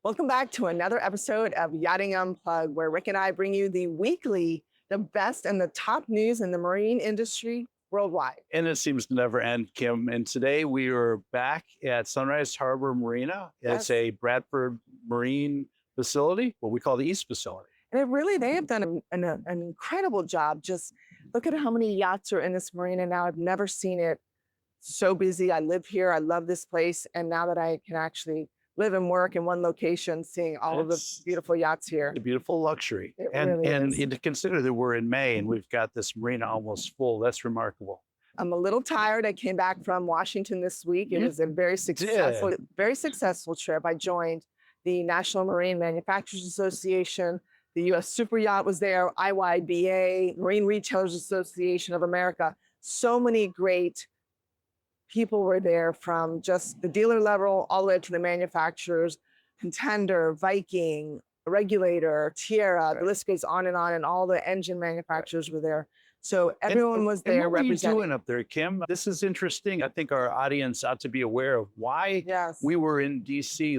Welcome back to another episode of Yachting Unplugged, where Rick and I bring you the best and the top news in the marine industry worldwide. And it seems to never end, Kim. And today we are back at Sunrise Harbor Marina. It's a Bradford Marine facility, what we call the East facility. And they have done an incredible job. Just look at how many yachts are in this marina now. I've never seen it so busy. I live here. I love this place. And now that I can actually live and work in one location, seeing all of the beautiful yachts here. A beautiful luxury. It and really is. to consider that we're in May and we've got this marina almost full, that's remarkable. I'm a little tired. I came back from Washington this week. It was a very successful trip. I joined the National Marine Manufacturers Association. The U.S. Super Yacht was there, IYBA, Marine Retailers Association of America. So many great people were there, from just the dealer level all the way to the manufacturers, Contender, Viking, Regulator, Tierra, the list goes on, and all the engine manufacturers were there. So everyone was there representing. What are you doing up there, Kim? This is interesting. I think our audience ought to be aware of why we were in D.C.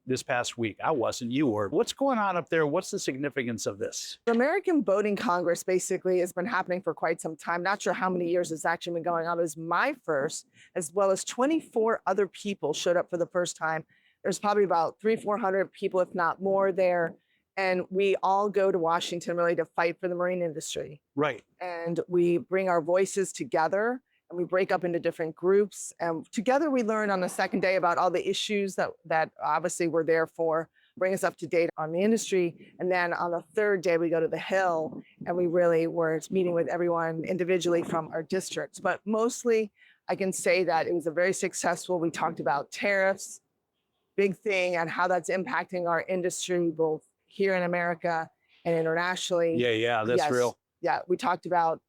this past week. I wasn't, you were. What's going on up there? What's the significance of this? The American Boating Congress basically has been happening for quite some time. Not sure how many years it's actually been going on. It was my first, as well as 24 other people showed up for the first time. There's probably about 300-400 people, if not more, there. And we all go to Washington really to fight for the marine industry. Right. And we bring our voices together and we break up into different groups. And together we learn on the second day about all the issues that obviously we're there for, bring us up to date on the industry. And then on the third day, we go to the Hill and we really were meeting with everyone individually from our districts. But mostly I can say that it was a very successful. We talked about tariffs, big thing, and how that's impacting our industry, both here in America and internationally. Yeah, that's real. Yeah, we talked about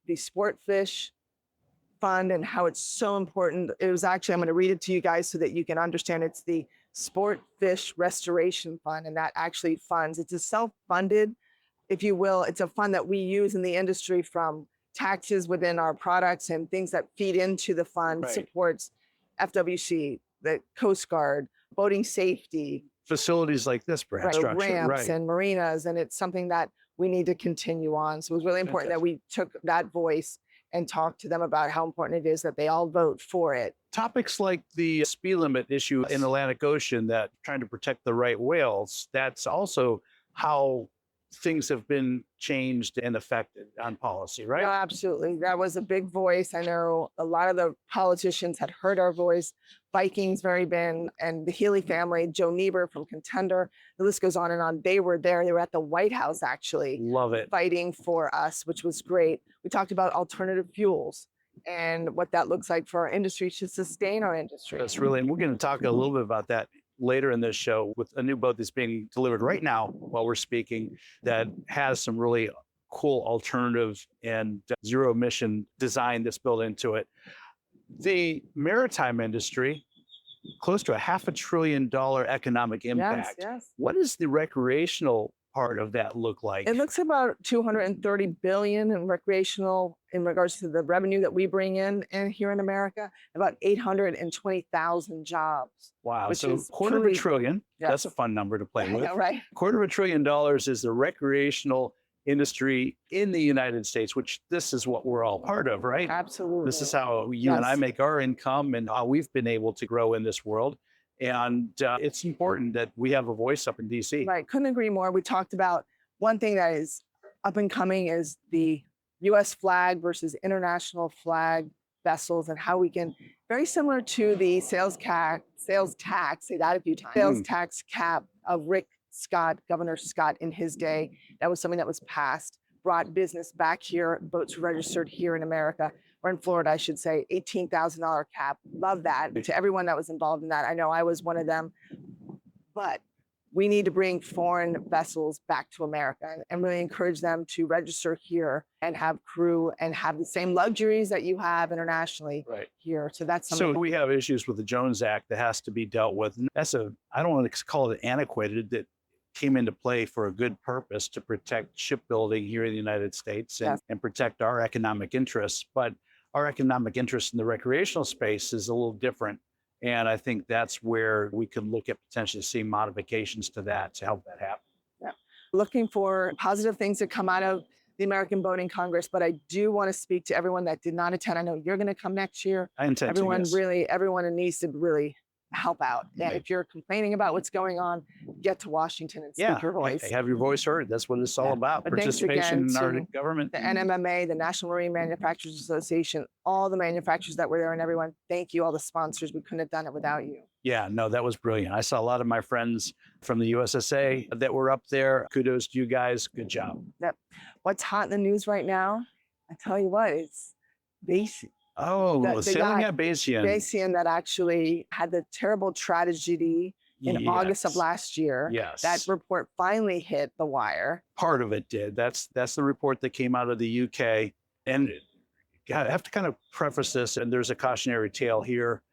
the Sport Fish Fund and how it's so important. It was actually, I'm going to read it to you guys so that you can understand. It's the Sport Fish Restoration Fund, and that actually funds. It's a self-funded, if you will. It's a fund that we use in the industry from taxes within our products and things that feed into the fund, supports FWC, the Coast Guard, boating safety, facilities like this, perhaps, ramps and marinas, and it's something that we need to continue on. So it was really important that we took that voice and talked to them about how important it is that they all vote for it. Topics like the speed limit issue in the Atlantic Ocean, that trying to protect the right whales, that's also how things have been changed and affected on policy, right? No, absolutely. That was a big voice. I know a lot of the politicians had heard our voice. Viking's very been, and the Healy family, Joe Niebuhr from Contender, the list goes on and on. They were there. They were at the White House, actually. Love it. Fighting for us, which was great. We talked about alternative fuels and what that looks like for our industry to sustain our industry. That's really, and we're going to talk a little bit about that later in this show with a new boat that's being delivered right now while we're speaking that has some really cool alternative and zero emission design that's built into it. The maritime industry, close to a $500 billion economic impact. Yes. What does the recreational part of that look like? It looks about $230 billion in recreational in regards to the revenue that we bring in here in America, about 820,000 jobs. Wow. So $250 billion, that's a fun number to play with. Right. $250 billion is the recreational industry in the United States, which this is what we're all part of, right? Absolutely. This is how you and I make our income and how we've been able to grow in this world. And it's important that we have a voice up in DC. Right. Couldn't agree more. We talked about one thing that is up and coming is the U.S. flag versus international flag vessels, and how we can, very similar to the sales tax, say that a few times, sales tax cap of Governor Scott in his day. That was something that was passed, brought business back here, boats registered here in America, or in Florida, I should say, $18,000 cap. Love that. To everyone that was involved in that. I know I was one of them, but we need to bring foreign vessels back to America and really encourage them to register here and have crew and have the same luxuries that you have internationally here. So that's something. So we have issues with the Jones Act that has to be dealt with. That's I don't want to call it antiquated, that came into play for a good purpose to protect shipbuilding here in the United States and protect our economic interests. But our economic interest in the recreational space is a little different. And I think that's where we could look at potentially seeing modifications to that to help that happen. Yeah. Looking for positive things that come out of the American Boating Congress, but I do want to speak to everyone that did not attend. I know you're going to come next year. I intend Everyone to, yes. really, everyone needs to really help out. And Right. if you're complaining about what's going on, get to Washington and speak your voice. Have your voice heard. That's what it's all about. But thanks Participation again in our to government. the NMMA, the National Marine Manufacturers Association, all the manufacturers that were there, and everyone, thank you, all the sponsors. We couldn't have done it without you. Yeah, no, that was brilliant. I saw a lot of my friends from the USSA that were up there. Kudos to you guys. Good job. Yep. What's hot in the news right now? I tell you what, it's Bayesian. Oh, sailing at Bayesian. Bayesian that actually had the terrible tragedy in August of last year. Yes. That report finally hit the wire. Part of it did. That's the report that came out of the UK. And I have to kind of preface this, and there's a cautionary tale here.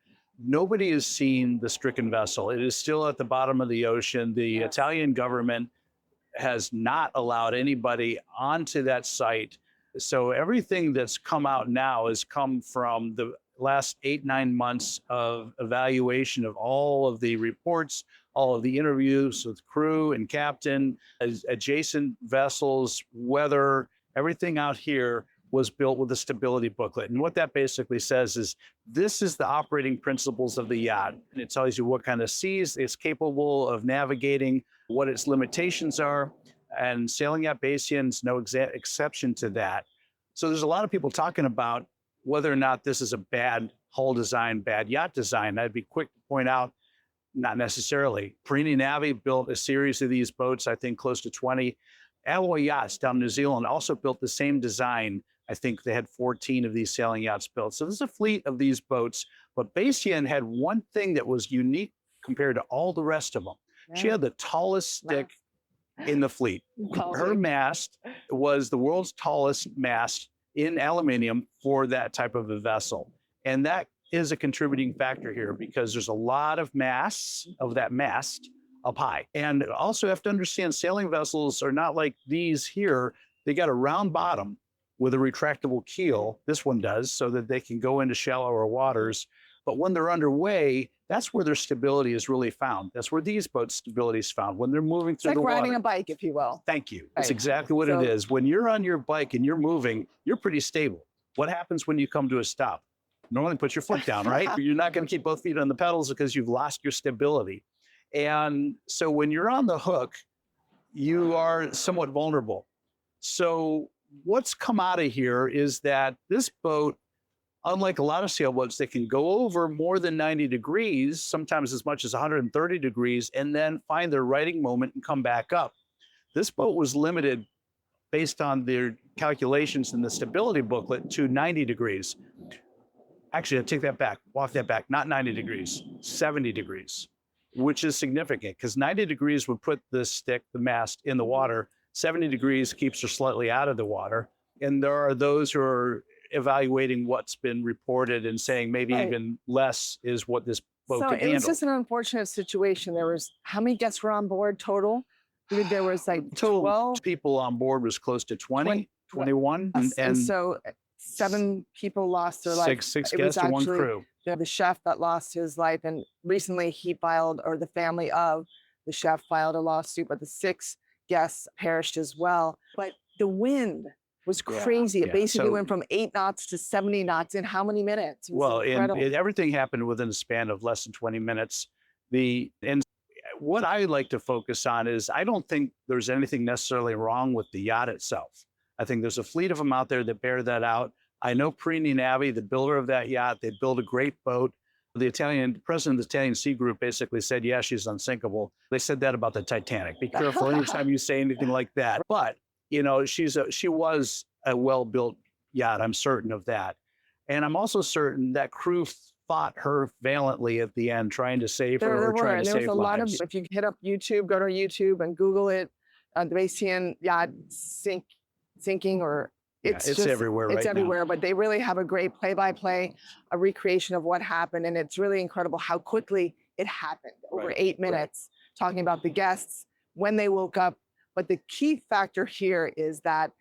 Nobody has seen the stricken vessel. It is still at the bottom of the ocean. The Italian government has not allowed anybody onto that site. So everything that's come out now has come from the last 8-9 months of evaluation of all of the reports, all of the interviews with crew and captain, adjacent vessels, weather, everything out here was built with a stability booklet. And what that basically says is, this is the operating principles of the yacht. And it tells you what kind of seas it's capable of navigating, what its limitations are. And sailing at Bayesian is no exception to that. So there's a lot of people talking about whether or not this is a bad hull design, bad yacht design. I'd be quick to point out, not necessarily. Perini Navi built a series of these boats, I think close to 20. Alloy Yachts down in New Zealand also built the same design. I think they had 14 of these sailing yachts built. So there's a fleet of these boats, but Bayesian had one thing that was unique compared to all the rest of them. Yeah. She had the tallest stick in the fleet. Her mast was the world's tallest mast in aluminium for that type of a vessel. And that is a contributing factor here because there's a lot of mass of that mast up high. And also have to understand sailing vessels are not like these here. They got a round bottom with a retractable keel. This one does, so that they can go into shallower waters. But when they're underway, that's where their stability is really found. That's where these boats' stability is found, when they're moving through the water. It's like riding a bike, if you will. Thank you. That's exactly what it is. When you're on your bike and you're moving, you're pretty stable. What happens when you come to a stop? Normally put your foot down, right? You're not going to keep both feet on the pedals because you've lost your stability. And so when you're on the hook, you are somewhat vulnerable. So what's come out of here is that this boat, unlike a lot of sailboats that can go over more than 90 degrees, sometimes as much as 130 degrees, and then find their righting moment and come back up. This boat was limited based on their calculations in the stability booklet to 90 degrees. Actually, I take that back, walk that back, not 90 degrees, 70 degrees, which is significant because 90 degrees would put the stick, the mast, in the water. 70 degrees keeps her slightly out of the water. And there are those who are evaluating what's been reported and saying maybe even less is what this boat can handle. It was just an unfortunate situation. There was, how many guests were on board total? There was like 12 people on board, was close to 21. And so 7 people lost their life. Six guests and 1 crew. The chef that lost his life, and recently he filed, or the family of the chef filed a lawsuit, but the 6 guests perished as well. But the wind was crazy. It basically went from 8 knots to 70 knots in how many minutes? Everything happened within a span of less than 20 minutes. And what I like to focus on is, I don't think there's anything necessarily wrong with the yacht itself. I think there's a fleet of them out there that bear that out. I know Perini Navi, the builder of that yacht, they build a great boat. The president of the Italian Sea Group basically said, yeah, she's unsinkable. They said that about the Titanic. Be careful anytime you say anything like that. But, you know, she was a well-built yacht. I'm certain of that. And I'm also certain that crew fought her valiantly at the end, trying to save her, trying to save lives. There was a lot of, if you hit up YouTube, go to YouTube and Google it, the Bayesian yacht sinking, or it's everywhere right now. It's everywhere, but they really have a great play-by-play, a recreation of what happened. And it's really incredible how quickly it happened, over 8 minutes, talking about the guests, when they woke up. But the key factor here is that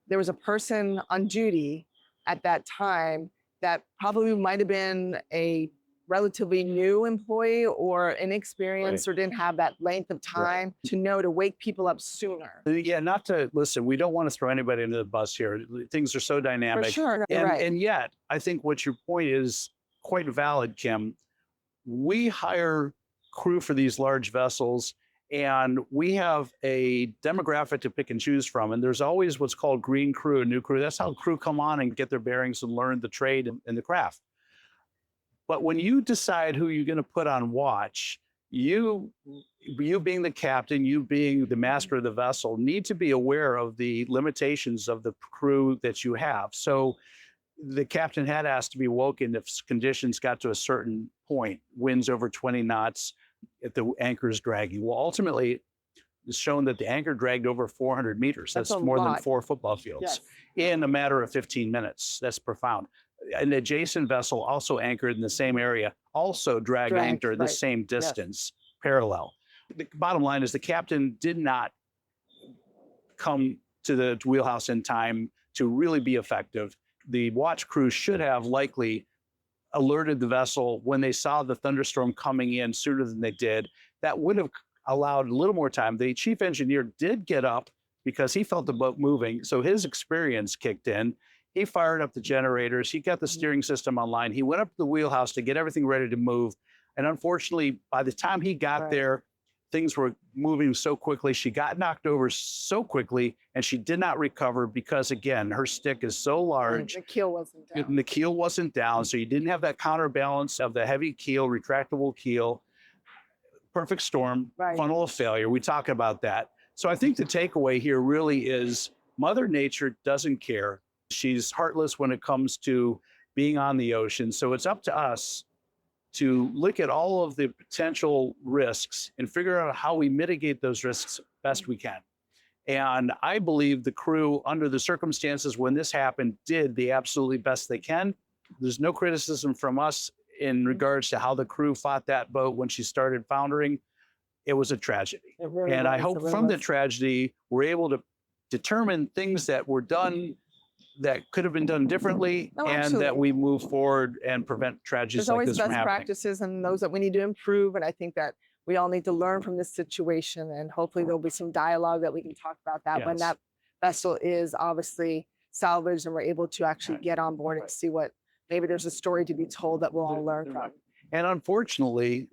there was a person on duty at that time that probably might have been a relatively new employee or inexperienced or didn't have that length of time to know to wake people up sooner. Yeah, not to listen, we don't want to throw anybody under the bus here. Things are so For dynamic. sure, you're right. And yet, I think what your point is quite valid, Kim. We hire crew for these large vessels, and we have a demographic to pick and choose from. And there's always what's called green crew and new crew. That's how crew come on and get their bearings and learn the trade and the craft. But when you decide who you're going to put on watch, you being the captain, you being the master of the vessel, need to be aware of the limitations of the crew that you have. So the captain had asked to be woken if conditions got to a certain point, winds over 20 knots, if the anchor is dragging. Well, ultimately, it's shown that the anchor dragged over 400 meters. That's more than 4 football fields in a matter of 15 minutes. That's profound. An adjacent vessel also anchored in the same area, also drag anchor the same distance, parallel. The bottom line is the captain did not come to the wheelhouse in time to really be effective. The watch crew should have likely alerted the vessel when they saw the thunderstorm coming in sooner than they did. That would have allowed a little more time. The chief engineer did get up because he felt the boat moving, so his experience kicked in. He fired up the generators. He got the steering system online. He went up to the wheelhouse to get everything ready to move. And unfortunately, by the time he got there, things were moving so quickly. She got knocked over so quickly, and she did not recover because, again, her stick is so large. The keel wasn't down. And the keel wasn't down, so you didn't have that counterbalance of the heavy keel, retractable keel. Perfect storm, funnel of failure. We talk about that. So I think the takeaway here really is Mother Nature doesn't care. She's heartless when it comes to being on the ocean. So it's up to us to look at all of the potential risks and figure out how we mitigate those risks best we can. And I believe the crew, under the circumstances when this happened, did the absolutely best they can. There's no criticism from us in regards to how the crew fought that boat when she started foundering. It was a tragedy. And I hope from the tragedy, we're able to determine things that were done that could have been done differently, and that we move forward and prevent tragedies like this from happening. There's always best practices and those that we need to improve. And I think that we all need to learn from this situation, and hopefully there'll be some dialogue that we can talk about that when that vessel is obviously salvaged and we're able to actually get on board and see what, maybe there's a story to be told that we'll all learn from. And unfortunately,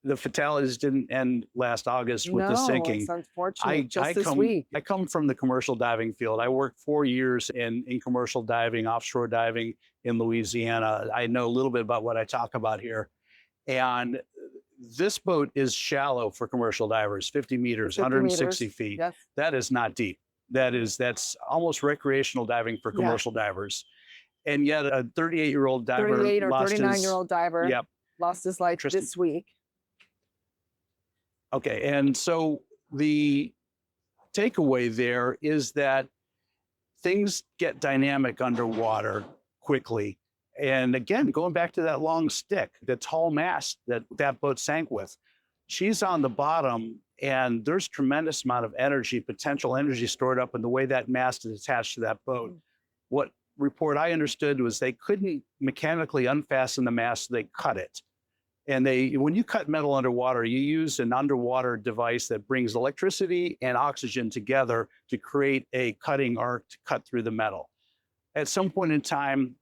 the fatalities didn't end last August with the sinking. It's unfortunate. This week. I come from the commercial diving field. I worked 4 years in commercial diving, offshore diving in Louisiana. I know a little bit about what I talk about here. And this boat is shallow for commercial divers, 50 meters, 160 feet. Yes. That is not deep. That's almost recreational diving for commercial divers. And yet a 38-year-old diver 38 or 39-year-old diver lost his life this week. Okay, and so the takeaway there is that things get dynamic underwater quickly. And again, going back to that long stick, the tall mast that boat sank with, she's on the bottom, and there's tremendous amount of energy, potential energy stored up in the way that mast is attached to that boat. What report I understood was they couldn't mechanically unfasten the mast, so they cut it. And when you cut metal underwater, you use an underwater device that brings electricity and oxygen together to create a cutting arc to cut through the metal. At some point in time,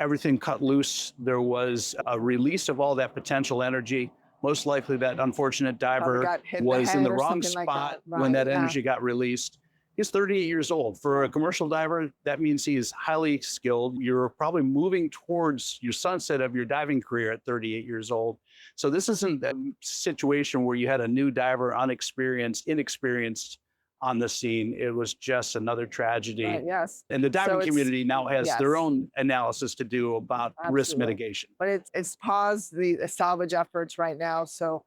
everything cut loose. There was a release of all that potential energy. Most likely that unfortunate diver was in the wrong spot when that energy got released. He's 38 years old. For a commercial diver, that means he is highly skilled. You're probably moving towards your sunset of your diving career at 38 years old. So this isn't a situation where you had a new diver, inexperienced on the scene. It was just another tragedy. And the diving community now has their own analysis to do about risk mitigation. But it's paused the salvage efforts right now. So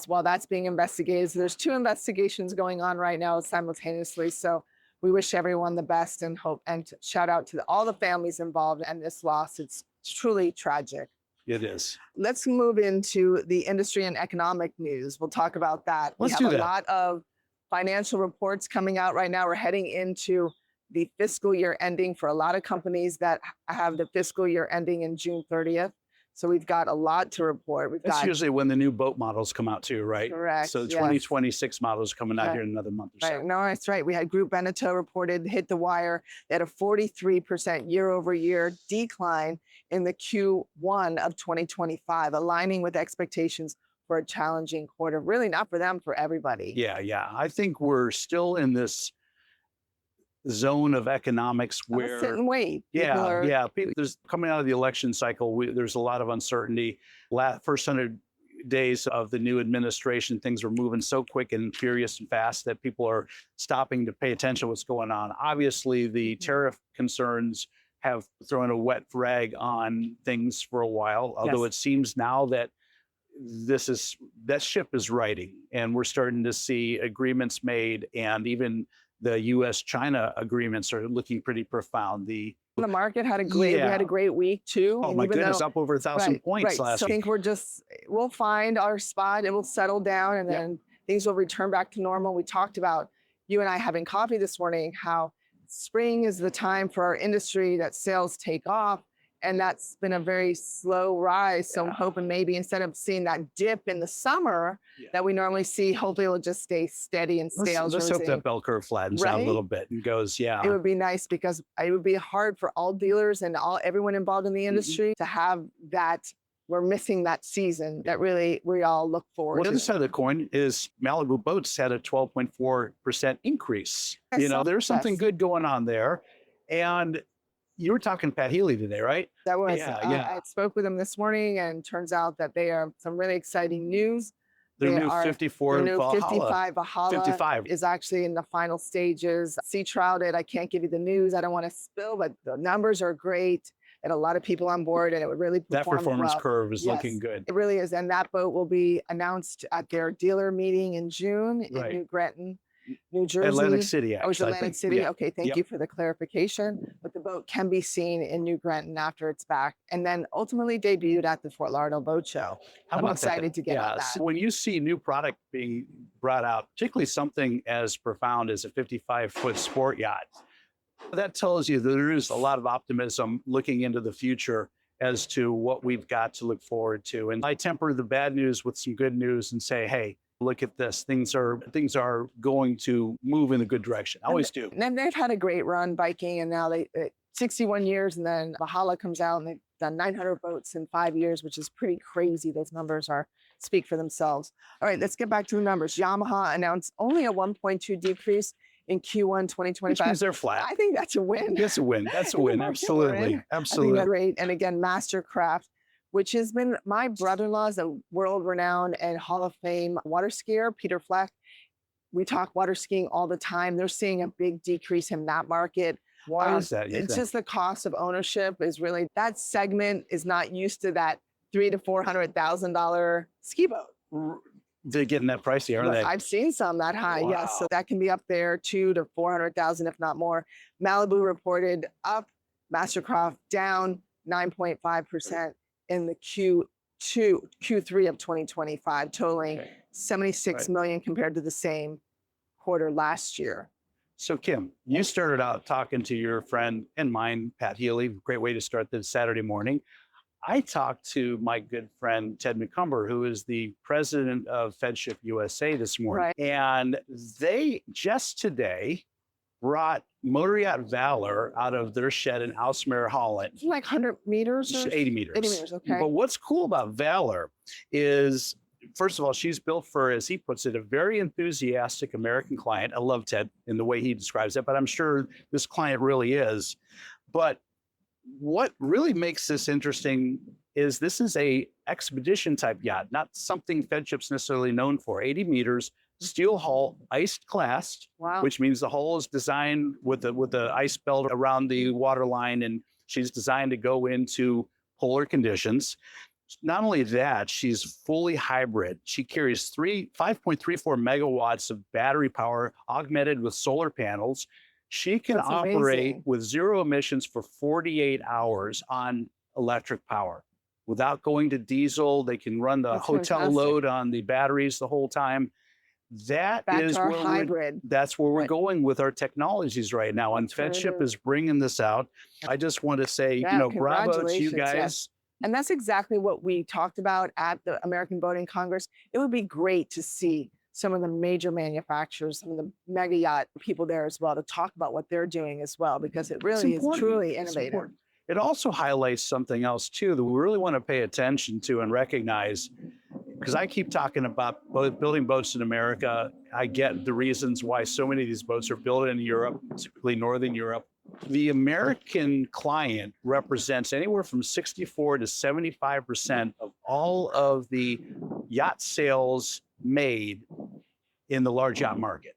while that's being investigated. So there's 2 investigations going on right now simultaneously. So we wish everyone the best and hope, and shout out to all the families involved in this loss. It's truly tragic. It is. Let's move into the industry and economic news. We'll talk about that. Let's do that. We have a lot of financial reports coming out right now. We're heading into the fiscal year ending for a lot of companies that have the fiscal year ending in June 30th. So we've got a lot to report. We've That's got usually when the new boat models come out too, right? correct. So the Yes. 2026 models coming out Right. here in another month or so. Right. No, that's right. We had Group Veneto reported hit the wire. They had a 43% year-over-year decline in the Q1 of 2025, aligning with expectations for a challenging quarter. Really not for them, for everybody. Yeah, yeah. I think we're still in this zone of economics Have a sit where and wait. People yeah, are- yeah. There's coming out of the election cycle. There's a lot of uncertainty. First 100 days of the new administration, things were moving so quick and furious and fast that people are stopping to pay attention to what's going on. Obviously, the tariff concerns have thrown a wet rag on things for a while. Although Yes. it seems now that that ship is righting, and we're starting to see agreements made, and even the U.S.-China agreements are looking pretty profound. The market had a great, we had a Yeah. great week too. Oh and my even goodness, though- up over 1,000 points last So I week. think we'll find our spot, it will settle down, and Yep. then things will return back to normal. We talked about, you and I having coffee this morning, how spring is the time for our industry that sales take off. And that's been a very slow rise. So I'm Yeah. hoping maybe instead of seeing that dip in the summer Yeah. that we normally see, hopefully it'll just stay steady and sales. Let's hope rosy. that bell curve flattens out a Right? little bit and goes, It yeah. would be nice because it would be hard for all dealers and everyone involved in the industry to have that. We're missing that season that really we all look forward Well, the to. other side of the coin is Malibu Boats had a 12.4% increase. I You saw know, there's something this. good going on there. And you were talking to Pat Healy today, right? That was, Yeah. I spoke with them this morning, and turns out that they are some really exciting news. Their They new are- 54 The new Valhalla. 55 Valhalla 55. is actually in the final stages. Sea trouted. I can't give you the news. I don't want to spill, but the numbers are great and a lot of people on board, and it would really That perform performance well. curve is Yes. looking good. It really is. And that boat will be announced at their dealer meeting in June in Right. New Gretton, New Jersey. Atlantic City, Oh, it's actually. I Atlantic think. City. Yeah. Okay, thank Yep. you for the clarification. But the boat can be seen in New Gretton after it's back, and then ultimately debuted at the Fort Lauderdale Boat Show. How I'm about excited to get on Yeah. that. So when you see new product being brought out, particularly something as profound as a 55-foot sport yacht, that tells you that there is a lot of optimism looking into the future as to what we've got to look forward to. And I temper the bad news with some good news and say, hey, look at this. Things are going to move in a good direction. I always do. And then they've had a great run biking, and now they 61 years, and then Valhalla comes out, and they've done 900 boats in 5 years, which is pretty crazy. Those numbers speak for themselves. All right, let's get back to the numbers. Yamaha announced only a 1.2 decrease in Q1 Which 2025. means they're flat. I think that's a win. That's a win. That's a In the win. market we're in, Absolutely. I think Absolutely. that's great. And again, Mastercraft, which has been my brother-in-law's a world-renowned and Hall of Fame water skier, Peter Fleck. We talk water skiing all the time. They're seeing a big decrease in that market. Why is that? You It's think? just the cost of ownership is really, that segment is not used to that $300,000 to $400,000 ski boat. They're getting that pricey, aren't But they? I've seen some that high, yes. So Wow. that can be up there, 200,000 to 400,000, if not more. Malibu reported up, Mastercraft down 9.5% in the Q3 of 2025, totaling Okay. 76 Right. million compared to the same quarter last year. So, Kim, you started out talking to your friend and mine, Pat Healy. Great way to start the Saturday morning. I talked to my good friend, Ted McCumber, who is the president of FedShip USA this morning. Right. And they just today brought Motor Yacht Valor out of their shed in Aalsmeer, Holland. It's like 100 meters or 80 meters. 80 meters, okay. But what's cool about Valor is, first of all, she's built for, as he puts it, a very enthusiastic American client. I love Ted in the way he describes it, but I'm sure this client really is. But what really makes this interesting is this is a expedition type yacht, not something FedShip's necessarily known for. 80 meters, steel hull, iced classed, Wow. which means the hull is designed with the ice belt around the waterline, and she's designed to go into polar conditions. Not only that, she's fully hybrid. She carries 5.34 megawatts of battery power augmented with solar panels. She can That's operate amazing. with zero emissions for 48 hours on electric power without going to diesel. They can run the That's hotel fantastic. load on the batteries the whole time. That Back is to our where hybrid. that's where we're Right. going with our technologies right now. And That's what it FedShip is. is bringing this out. I just want to say, Yeah, bravo to you congratulations, guys. yes. And that's exactly what we talked about at the American Boating Congress. It would be great to see some of the major manufacturers, some of the mega yacht people there as well, to talk about what they're doing as well, because it really is truly innovative. It also highlights something else too that we really want to pay attention to and recognize, because I keep talking about building boats in America. I get the reasons why so many of these boats are built in Europe, typically Northern Europe. The American client represents anywhere from 64 to 75% of all of the yacht sales made in the large yacht market.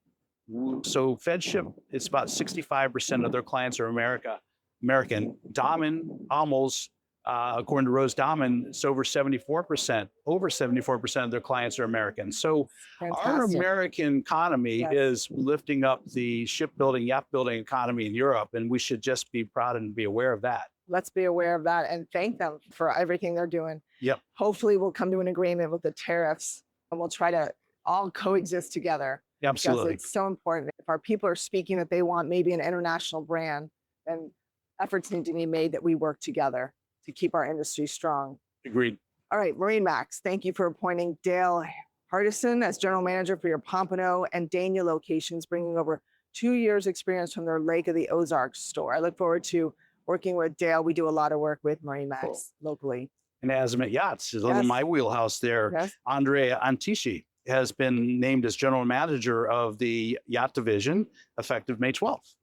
So FedShip, it's about 65% of their clients are American. Damen, almost, according to Rose Damen, it's over 74%. Over 74% of their clients are American. So our American economy is lifting up the shipbuilding, yacht building economy in Europe, and we should just be proud and be aware of that. Let's be aware of that and thank them for everything they're doing. Yep. Hopefully we'll come to an agreement with the tariffs and we'll try to all coexist together. Absolutely. Because it's so important. If our people are speaking that they want maybe an international brand, then efforts need to be made that we work together to keep our industry strong. Agreed. All right, MarineMax, thank you for appointing Dale Hardison as general manager for your Pompano and Dania locations, bringing over 2 years experience from their Lake of the Ozarks store. I look forward to working with Dale. We do a lot of work with MarineMax locally. And Azimut Yachts is in my wheelhouse there. Yes. Andrea Antici has been named as general manager of the yacht division effective May 12th.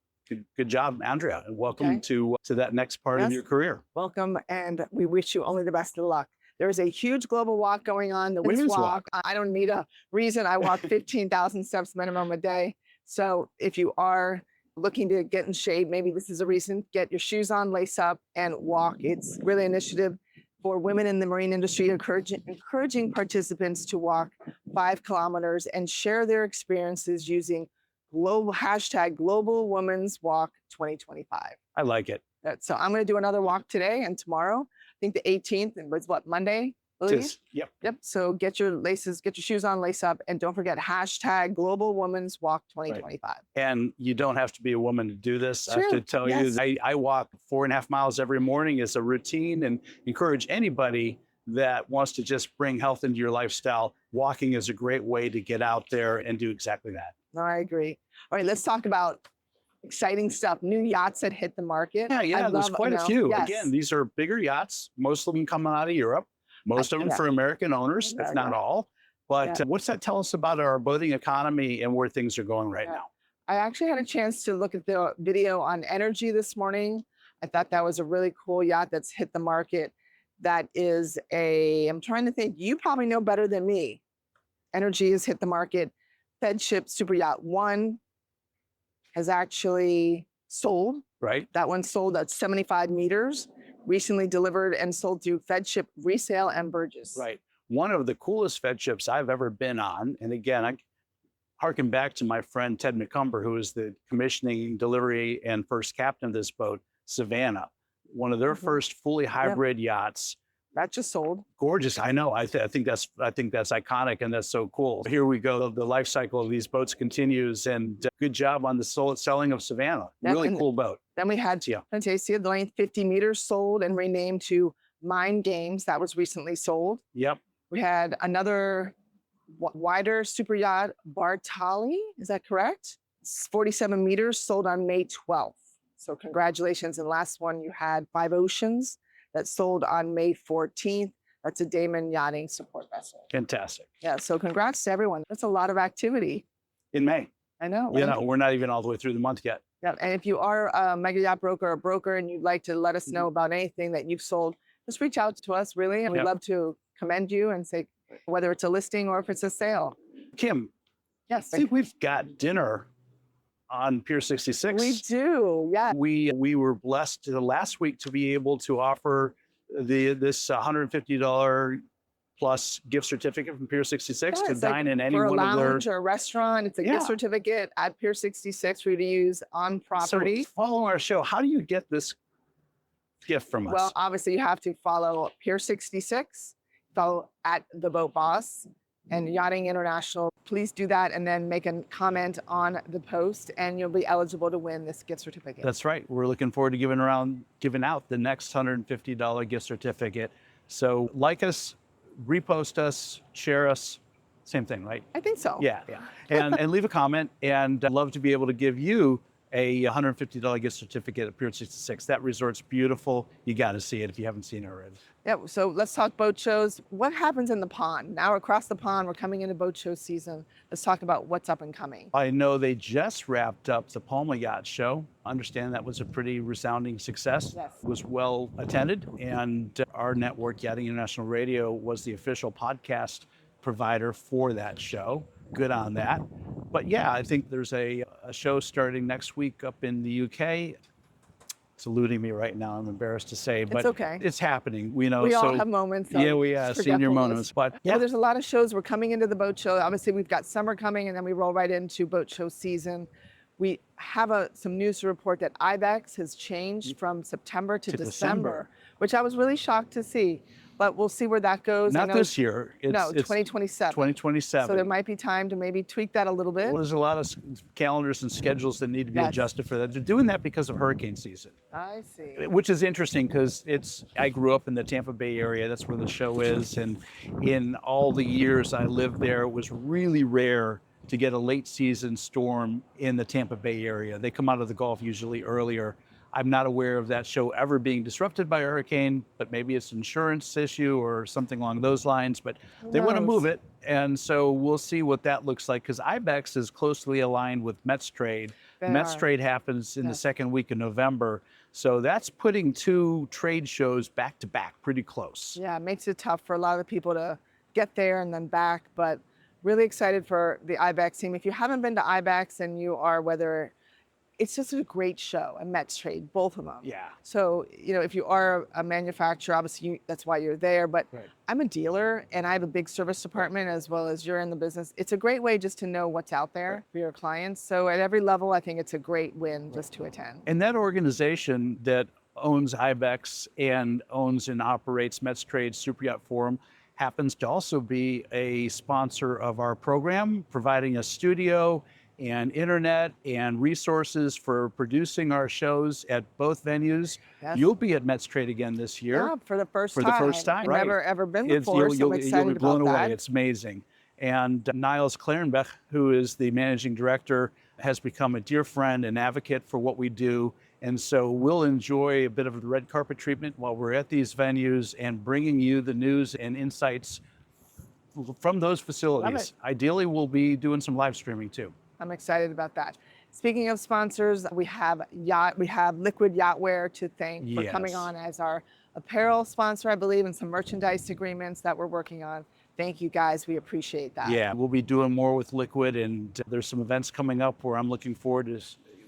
Good job, Andrea, and welcome to that next part of your career. Welcome, and we wish you only the best of luck. There is a huge global walk going on, the Women's Walk. I don't need a reason. I walk 15,000 steps minimum a day. So if you are looking to get in shape, maybe this is a reason. Get your shoes on, lace up, and walk. It's really an initiative for women in the marine industry, encouraging participants to walk 5 kilometers and share their experiences using Global Women's Walk 2025. I like it. So I'm going to do another walk today and tomorrow. I think the 18th, and was what, Monday? Yep. So get your shoes on, lace up, and don't forget Global Women's Walk 2025. Right. And you don't have to be a woman to do this. I have to tell you, I walk 4.5 miles every morning as a routine, and encourage anybody that wants to just bring health into your lifestyle. Walking is a great way to get out there and do exactly that. No, I agree. All right, let's talk about exciting stuff. New yachts that hit the market. Yeah, there's quite a few. Yes. Again, these are bigger yachts. Most of them coming out of Europe. Most of them for American owners, if not all. But what's that tell us about our boating economy and where things are going right now? I actually had a chance to look at the video on Energy this morning. I thought that was a really cool yacht that's hit the market. That is I'm trying to think, you probably know better than me. Energy has hit the market. FedShip Super Yacht 1 has actually sold. Right. That one sold at 75 meters, recently delivered and sold through FedShip Resale and Burgess. Right. One of the coolest FedShips I've ever been on. And again, I harken back to my friend Ted McCumber, who is the commissioning, delivery, and first captain of this boat, Savannah. One of their first fully hybrid yachts. That just sold. Gorgeous. I know. I think that's iconic, and that's so cool. Here we go. The life cycle of these boats continues, and good job on the selling of Savannah. Really cool boat. Then we had Fantasia, the length 50 meters, sold and renamed to Mind Games. That was recently sold. Yep. We had another wider super yacht, Bartali. Is that correct? It's 47 meters, sold on May 12th. So congratulations. And last one, you had Five Oceans. That sold on May 14th. That's a Damon Yachting support vessel. Fantastic. Yeah, so congrats to everyone. That's a lot of activity. In May. I know. We're not even all the way through the month yet. Yeah, and if you are a mega yacht broker or broker and you'd like to let us know about anything that you've sold, just reach out to us, really. And we'd love to commend you and say whether it's a listing or if it's a sale. Kim. Yes. I think we've got dinner on Pier 66. We do, yeah. We were blessed last week to be able to offer this $150 plus gift certificate from Pier 66 to dine in any one of their... For a lounge or a restaurant, it's a gift certificate at Pier 66 for you to use on property. So follow our show. How do you get this gift from us? Well, obviously you have to follow Pier 66, follow at The Boat Boss, and Yachting International. Please do that and then make a comment on the post and you'll be eligible to win this gift certificate. That's right. We're looking forward to giving out the next $150 gift certificate So like us, repost us, share us, same thing, right? I think so. Yeah. And leave a comment. And I'd love to be able to give you a $150 gift certificate at Pier 66. That resort's beautiful. You got to see it if you haven't seen it already. Yeah, so let's talk boat shows. What happens in the pond? Now we're across the pond, we're coming into boat show season. Let's talk about what's up and coming. I know they just wrapped up the Palma Yacht Show. I understand that was a pretty resounding success. Yes. It was well attended, and our network, Yachting International Radio, was the official podcast provider for that show. Good on that. But yeah, I think there's a show starting next week up in the UK. It's eluding me right now, I'm embarrassed to say, but It's okay. it's happening. We know. We all have moments. Yeah, we senior forgetfulness. moments. But Yeah, yeah, there's a lot of shows. We're coming into the boat show. Obviously, we've got summer coming, and then we roll right into boat show season. We have some news to report that IBEX has changed from September to December, which I was really shocked to see. But we'll see where that goes. not this year. No, It's 2027. 2027. So there might be time to maybe tweak that a little bit. Well, there's a lot of calendars and schedules that need to be Yes. adjusted for that. They're doing that because of hurricane season, I see. which is interesting because I grew up in the Tampa Bay area. That's where the show is. And in all the years I lived there, it was really rare to get a late season storm in the Tampa Bay area. They come out of the Gulf usually earlier. I'm not aware of that show ever being disrupted by a hurricane, but maybe it's an insurance issue or something along those lines, but they want to move it. And so we'll see what that looks like, because IBEX is closely aligned with Mets Trade. Mets Trade happens in the second week of November. So that's putting two trade shows back to back pretty close. Yeah, it makes it tough for a lot of people to get there and then back, but really excited for the IBEX team. If you haven't been to IBEX and you are, it's just a great show, and Mets Trade, both of them. Yeah. So, if you are a manufacturer, obviously that's why you're there, but Right. I'm a dealer and I have a big service department as well as you're in the business. It's a great way just to know what's out there for your clients. So at every level, I think it's a great win just to attend. And that organization that owns IBEX and owns and operates Mets Trade Super Yacht Forum happens to also be a sponsor of our program, providing a studio and internet and resources for producing our shows at both venues. Yes. You'll be at Mets Trade again this year. Yeah, for the first For time. the first time, I've right. never ever been It's- before, so I'm you'll excited be blown about away. that. It's amazing. And Niles Klarenbach, who is the managing director, has become a dear friend and advocate for what we do. And so we'll enjoy a bit of the red carpet treatment while we're at these venues and bringing you the news and insights from those facilities. Ideally, we'll be doing some live streaming too. I'm excited about that. Speaking of sponsors, we have Liquid Yachtwear to thank for coming Yes. on as our apparel sponsor, I believe, and some merchandise agreements that we're working on. Thank you guys. We appreciate that. Yeah, we'll be doing more with Liquid, and there's some events coming up where I'm looking forward to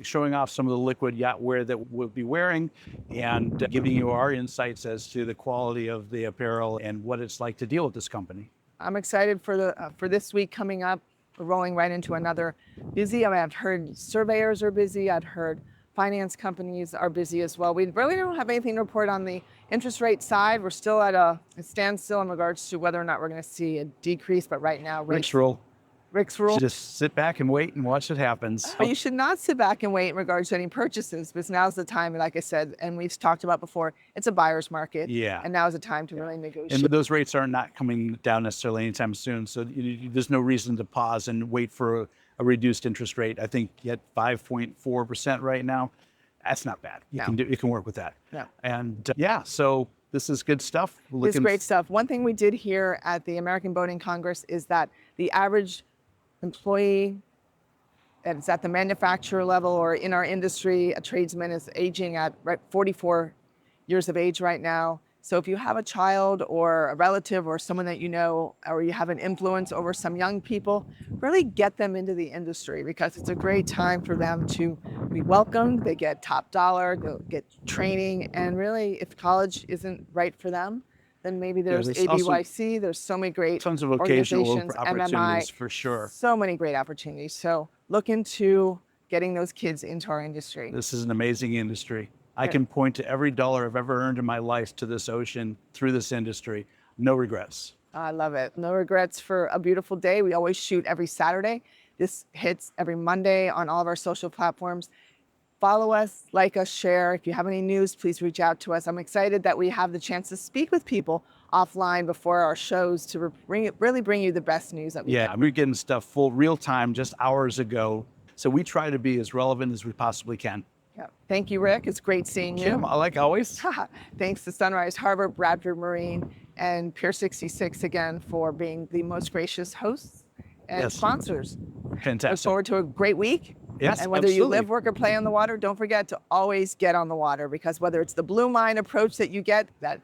showing off some of the Liquid yacht wear that we'll be wearing and giving you our insights as to the quality of the apparel and what it's like to deal with this company. I'm excited for this week coming up. We're rolling right into another busy. I've heard surveyors are busy. I've heard finance companies are busy as well. We really don't have anything to report on the interest rate side. We're still at a standstill in regards to whether or not we're going to see a decrease. But right now, Rick's rule. Rick's rule. Just sit back and wait and watch what happens. But you should not sit back and wait in regards to any purchases, because now's the time, like I said, and we've talked about before, it's a buyer's market. Yeah. And now's the time to really negotiate. And those rates are not coming down necessarily anytime soon. So there's no reason to pause and wait for a reduced interest rate. I think at 5.4% right now, that's not bad. You can work with that. No. And so this is good stuff. It's great stuff. One thing we did here at the American Boating Congress is that the average employee that's at the manufacturer level or in our industry, a tradesman, is aging at 44 years of age right now. So if you have a child or a relative or someone that you know, or you have an influence over some young people, really get them into the industry, because it's a great time for them to be welcomed. They get top dollar, they'll get training, and really, if college isn't right for them, then maybe there's ABYC. There's so many great tons of vocational organizations, opportunities MMI, for sure. so many great opportunities. So look into getting those kids into our industry. This is an amazing industry. I can point to every dollar I've ever earned in my life to this ocean through this industry. No regrets. I love it. No regrets for a beautiful day. We always shoot every Saturday. This hits every Monday on all of our social platforms. Follow us, like us, share. If you have any news, please reach out to us. I'm excited that we have the chance to speak with people offline before our shows to really bring you the best news that we can. Yeah, we're getting stuff full real time just hours ago. So we try to be as relevant as we possibly can. Yeah. Thank you, Rick. It's great seeing you. Kim, like always. Thanks to Sunrise Harbor, Bradford Marine, and Pier 66 again for being the most gracious hosts and sponsors. Fantastic. Look forward to a great week. Yes, and whether absolutely. you live, work, or play on the water, don't forget to always get on the water, because whether it's the blue mind approach that you get, that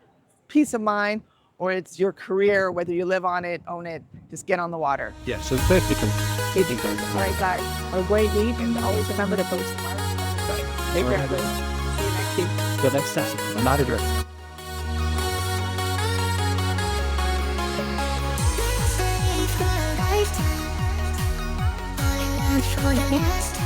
peace of mind, or it's your career, whether you live on it, own it, just get on the water. Yeah, so thank you. All right, guys. Have a great week, and always remember to post-Palma. Take care. See you next week. The next session. I'm not addressed. For the last